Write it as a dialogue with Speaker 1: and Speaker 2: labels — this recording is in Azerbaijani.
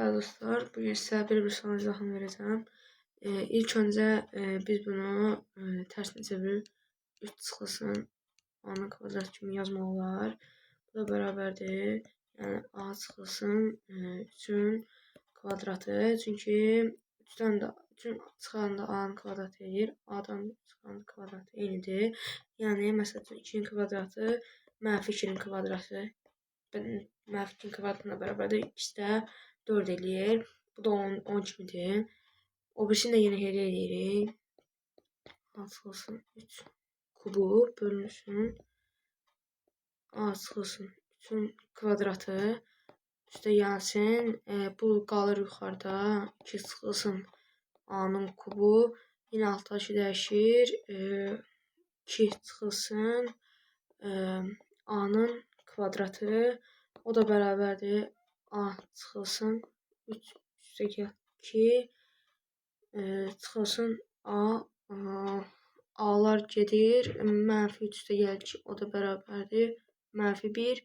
Speaker 1: Merhaba dostlar. Bugün sizə bir soru izahını verəcəm. İlk öncə biz bunu tərsini çevirib 3 çıxılsın A-nın kvadrat kimi yazmaq olar. Bu da bərabərdir. Yəni A çıxılsın 3-ün kvadratı. Çünki 3-dən də 3-ün çıxan da A-nın kvadratı edir. A-dan çıxan kvadratı eynidir. Yəni məsəl üçün 2-nin kvadratı -2-nin kvadratı. -2-nin kvadratına bərabərdir. İkisi də 4 eləyir. Bu da 10 kimidir. O birisini də yenə hərə eləyirik. A çıxılsın 3 kubu bölünsün. A çıxılsın 3-ün kvadratı. Üstə gəlsin. Bu qalır yuxarıda. 2 çıxılsın A-nın kubu. Yenə altdakı dəyişir. 2 çıxılsın A-nın kvadratı. O da bərabərdir. A çıxılsın 3 üstə gəl 2 çıxılsın A. A'lar gedir. -3 üstə gəl 2. O da bərabərdir. -1